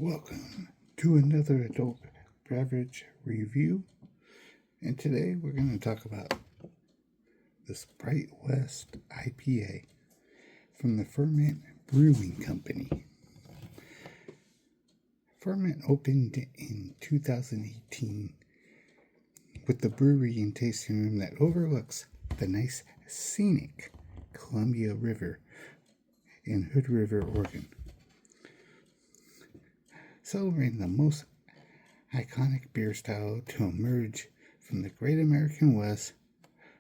Welcome to another adult beverage review, and today we're going to talk about this Bright West IPA from the Ferment Brewing Company. Ferment opened in 2018 with the brewery and tasting room that overlooks the nice scenic Columbia River in Hood River, Oregon. Celebrating the most iconic beer style to emerge from the Great American West,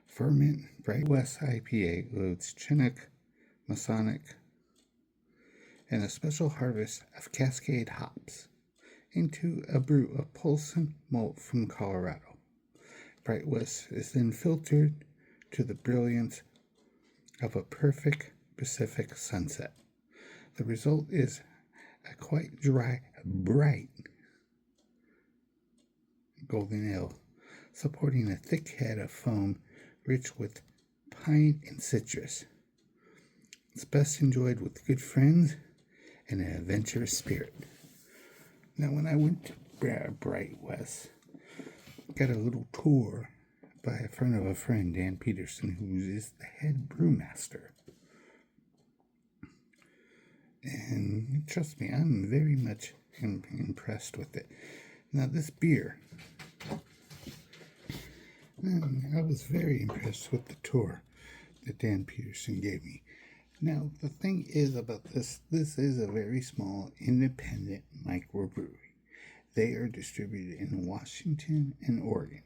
Ferment Bright West IPA loads Chinook, Mosaic, and a special harvest of Cascade hops into a brew of Pilsen malt from Colorado. Bright West is then filtered to the brilliance of a perfect Pacific sunset. The result is a quite dry, bright golden ale, supporting a thick head of foam rich with pine and citrus. It's best enjoyed with good friends and an adventurous spirit. Now, when I went to Bright West, got a little tour by a friend of a friend, Dan Peterson, who is the head brewmaster. And trust me, I'm very much impressed with it. Now, this beer, I was very impressed with the tour that Dan Peterson gave me. Now, the thing is about this is a very small, independent microbrewery. They are distributed in Washington and Oregon,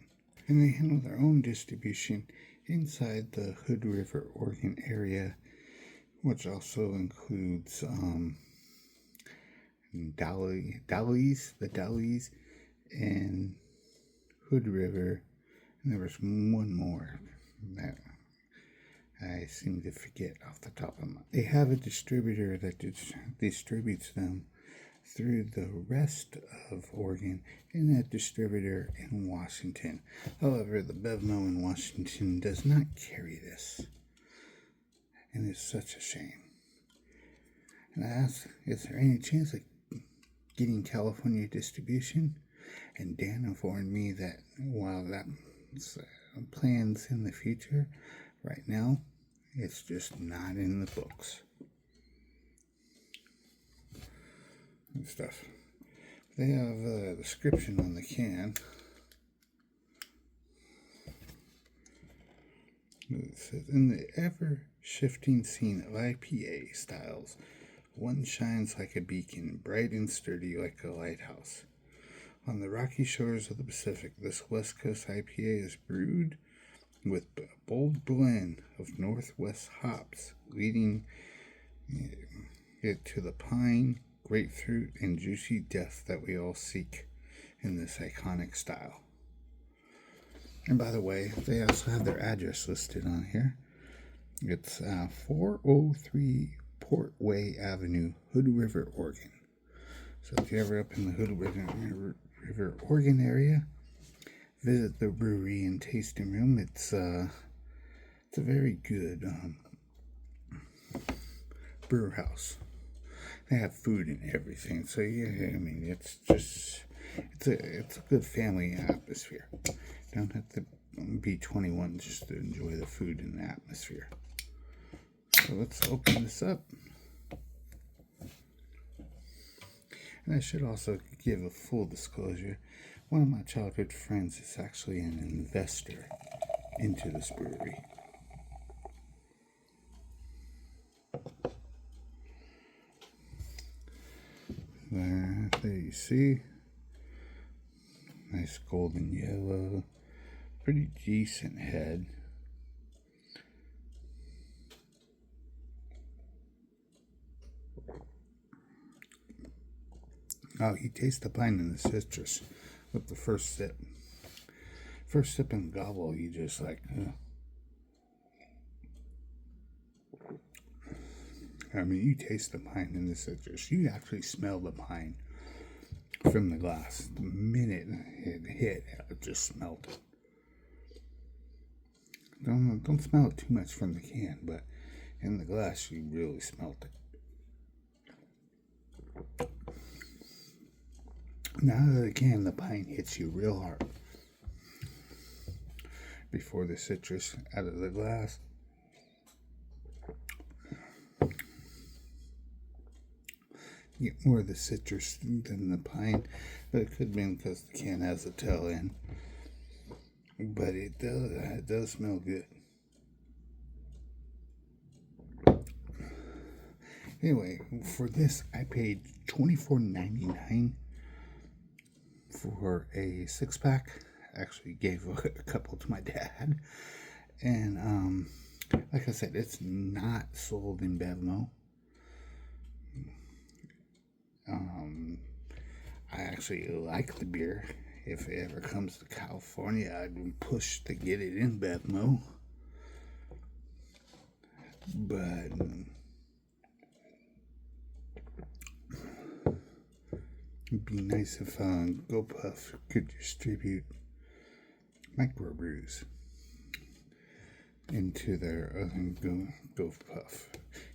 and they handle their own distribution inside the Hood River, Oregon area, which also includes Dallies, and Hood River, and there was one more that I seem to forget off the top of my. They have a distributor that distributes them through the rest of Oregon, and that distributor in Washington. However, the Bevmo in Washington does not carry this, and it's such a shame. And I asked, is there any chance of getting California distribution? And Dan informed me that while that's plans in the future, right now it's just not in the books and stuff. They have a description on the can. It says, in the ever-shifting scene of IPA styles, one shines like a beacon, bright and sturdy like a lighthouse. On the rocky shores of the Pacific, this West Coast IPA is brewed with a bold blend of Northwest hops, leading it to the pine, grapefruit, and juicy depth that we all seek in this iconic style. And by the way, they also have their address listed on here. It's 403 Portway Avenue, Hood River, Oregon. So if you're ever up in the Hood River, Oregon area, visit the brewery and tasting room. It's a very good brew house. They have food and everything. So yeah, I mean, it's a good family atmosphere. Don't have to be 21 just to enjoy the food and the atmosphere. So let's open this up. And I should also give a full disclosure. One of my childhood friends is actually an investor into this brewery. There you see. Nice golden yellow. Pretty decent head. Oh, you taste the pine and the citrus with the first sip. First sip and gobble, you just like, I mean, you taste the pine and the citrus. You actually smell the pine from the glass. The minute it hit, I just smelled it. Don't smell it too much from the can, but in the glass, you really smelled it. Now that the can, the pine hits you real hard before the citrus out of the glass. You get more of the citrus than the pine, but it could be because the can has a tail end. But it does smell good. Anyway, for this I paid $24.99 for a 6-pack. Actually gave a couple to my dad. And like I said, it's not sold in Bevmo. I actually like the beer. If it ever comes to California, I'd push to get it in Bevmo. But it'd be nice if GoPuff could distribute microbrews into their GoPuff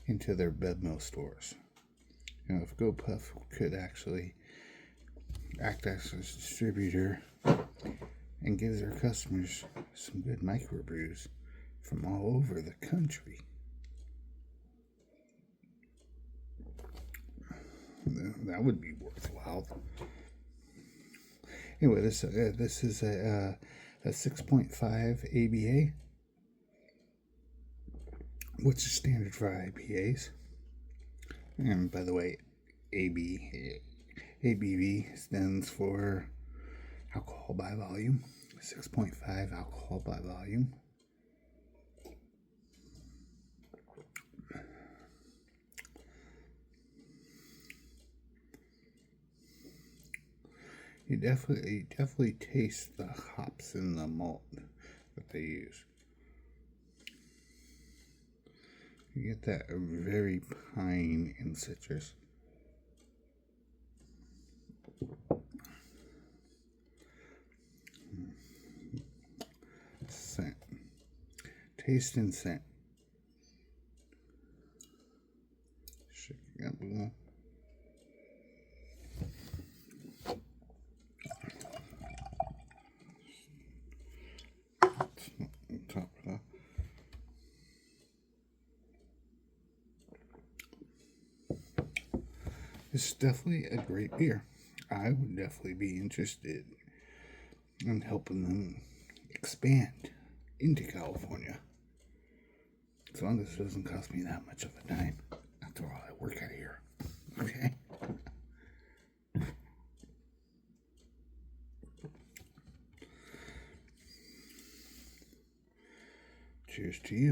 into their Bevmo stores. You know, if GoPuff could actually act as a distributor and give their customers some good microbrews from all over the country, that would be worthwhile. Anyway, this is a 6.5 ABA, which is standard for IPAs. And by the way, ABV stands for alcohol by volume. 6.5 alcohol by volume. You definitely taste the hops in the malt that they use. You get that very pine and citrus. Scent. Taste and scent. Shaking up a little. Top of that. It's definitely a great beer. I would definitely be interested in helping them expand into California. As long as it doesn't cost me that much of a dime. After all, I work out here. Okay? Cheers to you.